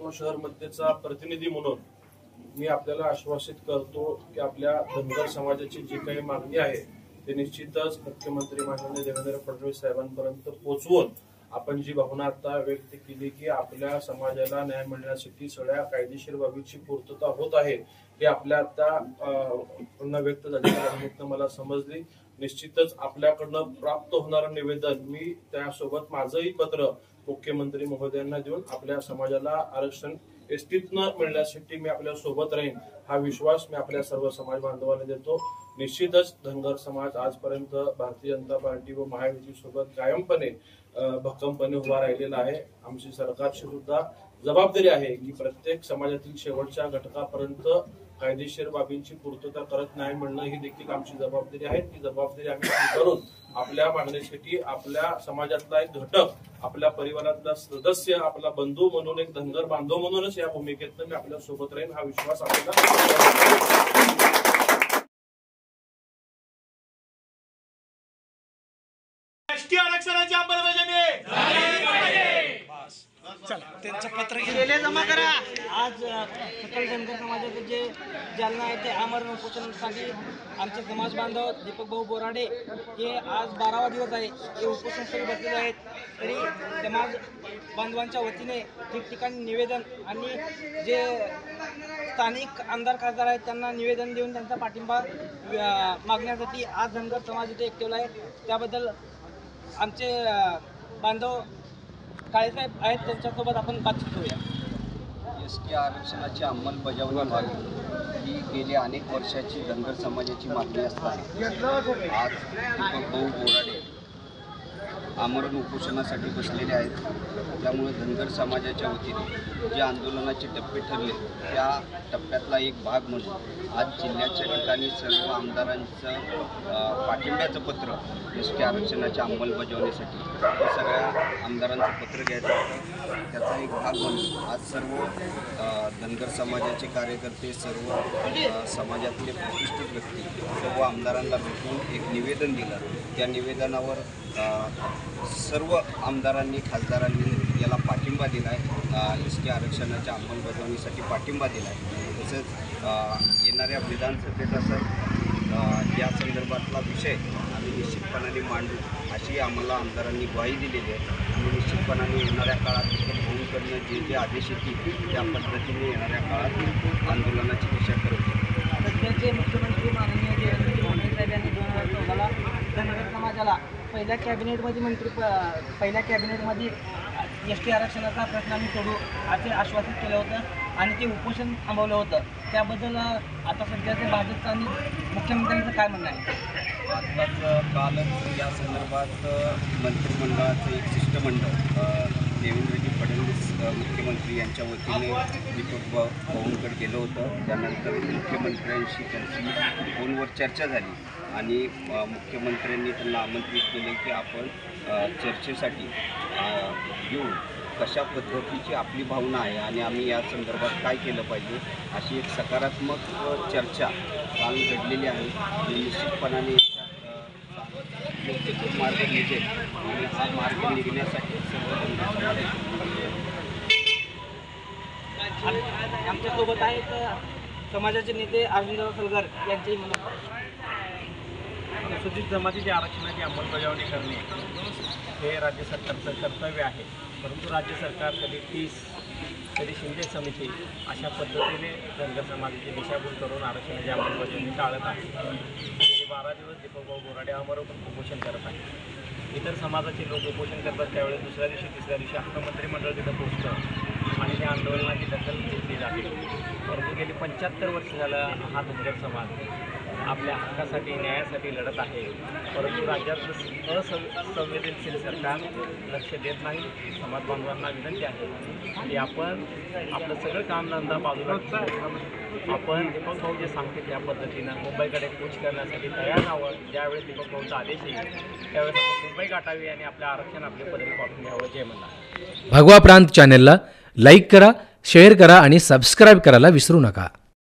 लातूर शहर मध्येचा प्रतिनिधी म्हणून मी आपल्याला आश्वासित करतो की आपल्या धनगर समाजाची जी काही मागणी आहे ते निश्चितच मुख्यमंत्री माननीय देवेंद्र फडणवीस साहेबांपर्यंत पोहोचवून आपण जी भावना आता व्यक्त केली की आपल्या समाजाला न्याय मिळण्यासाठी सगळ्या कायदेशीर बाबीची पूर्तता होत आहे हे आपल्या आता पुन्हा व्यक्त झाल्यानंतर मला समजली। निश्चितच आपल्याकडनं प्राप्त होणारं निवेदन मी त्यासोबत माझंही पत्र मुख्यमंत्री महोदयांना देऊन आपल्या समाजाला आरक्षण एसटीतनं मिळण्यासाठी मी आपल्या सोबत राहीन हा विश्वास मी आपल्या सर्व समाज बांधवांना देतो। निश्चितच धनगर समाज आजपर्यंत भारतीय जनता पार्टी व महायुती सोबत कायमपणे भक्कमपणे उभा राहिलेला आहे। आमची सरकारची सुद्धा जबाबदारी आहे की प्रत्येक समाजातील शेवटच्या घटकापर्यंत कायदेशीर बाबींची पूर्तता करत नाही मिळणं ही देखील आमची जबाबदारी आहे। ती जबाबदारी आम्ही स्वीकारून आपल्या मागणीसाठी आपल्या समाजातला एक घटक आपल्या परिवारातला सदस्य आपला बंधू म्हणून एक धनगर बांधव म्हणूनच या भूमिकेतनं मी आपल्या सोबत राहीन हा विश्वास आपल्याला एसटी आरक्षणाची अंमलबजावणी चला त्यांचं पत्र गेले जमा करा। आज सकल धनगर समाजाचे जे जालना आहे ते आमरण उपोषणासाठी आमचे समाज बांधव दीपक भाऊ बोराडे हे आज 12वा दिवस आहे हे उपोषणासाठी बसलेले आहेत। तरी समाज बांधवांच्या वतीने ठिकठिकाणी निवेदन आणि जे स्थानिक आमदार खासदार आहेत त्यांना निवेदन देऊन त्यांचा पाठिंबा मागण्यासाठी आज धनगर समाज इथे एकटेवला आहे। त्याबद्दल आमचे बांधव काळेसाहेब आहेत त्यांच्यासोबत आपण बातचीत करूया। एसटी आरक्षणाची अंमलबजावणी व्हावी ही गेली अनेक वर्षाची धनगर समाजाची मागणी असताना आज दीपक भाऊ बोराडे आमरण उपोषणासाठी बसलेले आहेत। त्यामुळे धनगर समाजाच्या वतीने जे आंदोलनाचे टप्पे ठरले त्या टप्प्यातला एक भाग म्हणून आज जिल्ह्याच्या ठिकाणी सर्व आमदारांचं पाठिंब्याचं पत्र एसटी आरक्षणाच्या अंमलबजावणीसाठी हे सगळ्या आमदारांचं पत्र घ्यायचं होतं। त्याचा एक भाग म्हणून आज सर्व धनगर समाजाचे कार्यकर्ते सर्व समाजातले प्रतिष्ठित व्यक्ती सर्व आमदारांना भेटून एक निवेदन दिलं। त्या निवेदनावर सर्व आमदारांनी खासदारांनी याला पाठिंबा दिला आहे, एसटी आरक्षणाच्या अंमलबजावणीसाठी पाठिंबा दिला आहे। तसंच येणाऱ्या विधानसभेचा या संदर्भातला विषय आम्ही निश्चितपणाने मांडू अशी आम्हाला आमदारांनी ग्वाही दिलेली आहे। आणि निश्चितपणाने येणाऱ्या काळात भाऊंकडनं जे जे आदेश येतील त्या पद्धतीने येणाऱ्या काळात आंदोलनाची दिशा ठरवतो। सध्याचे मुख्यमंत्री माननीय देवेंद्र फडणवीस साहेब यांनी 2014ला धनगर समाजाला पहिल्या कॅबिनेटमध्ये एसटी आरक्षणाचा प्रश्न आम्ही सोडू असे आश्वासित केलं होतं आणि ते उपोषण थांबवलं होतं। त्याबद्दल आता सध्याचे भाजपचं आणि मुख्यमंत्र्यांचं काय म्हणणं आहे? आत्ताच कालच या संदर्भात मंत्रिमंडळाचं एक शिष्टमंडळ देवेंद्रजी फडणवीस मुख्यमंत्री यांच्या वतीने दीपक भाऊंकडे गेलं होतं। त्यानंतर मुख्यमंत्र्यांशी त्यांची फोनवर चर्चा झाली आणि मुख्यमंत्र्यांनी त्यांना आमंत्रित केले की आपण चर्चेसाठी येऊ, कशा पद्धतीची आपली भावना आहे आणि आम्ही या संदर्भात काय केलं पाहिजे अशी एक सकारात्मक चर्चा काल घडलेली आहे। आणि निश्चितपणाने याच्यात मार्ग निघेल आणि हा मार्ग निघण्यासाठी सर्व आमच्यासोबत आहेत समाजाचे नेते अर्जुनराव सलगर यांचेही म्हणणं। अनुसूचित जमातीच्या आरक्षणाची अंमलबजावणी करणे हे राज्य सरकारचं कर्तव्य आहे, परंतु राज्य सरकार कधी 30 कधी शिंदे समिती अशा पद्धतीने धनगर समाजाची दिशाभूल करून आरक्षणाची अंमलबजावणी टाळत आहे। गेली 12 दिवस दीपक भाऊ बोराडे आमरण उपोषण करत आहेत। इतर समाजाचे लोक उपोषण करतात त्यावेळेस दुसऱ्या दिवशी तिसऱ्या दिवशी अख्खं मंत्रिमंडळ तिथं पोहोचतं आणि त्या आंदोलनाची दखल घेतली जाते। परंतु गेली 75 वर्ष झालं हा धनगर समाज आपल्या हक्कासाठी न्यायासाठी लढत आहे, परंतु राज्यातलं असंवेदनशील सरकार लक्ष देत नाही। समाज बांधवांना विनंती आहे की आपण आपलं सगळं कामधंदा बाजूला आपण दीपक भाऊ जे सांगतील त्या पद्धतीनं मुंबईकडे कूच करण्यासाठी तयार राहावं। ज्यावेळेस दीपक भाऊचा आदेश येईल त्यावेळेस आपण मुंबई गाठावी आणि आपलं आरक्षण आपल्या पद्धतीने पाठवून घ्यावं। जय मल्हार। भगवा प्रांत चॅनेलला लाईक करा, शेअर करा आणि सबस्क्राईब करायला विसरू नका।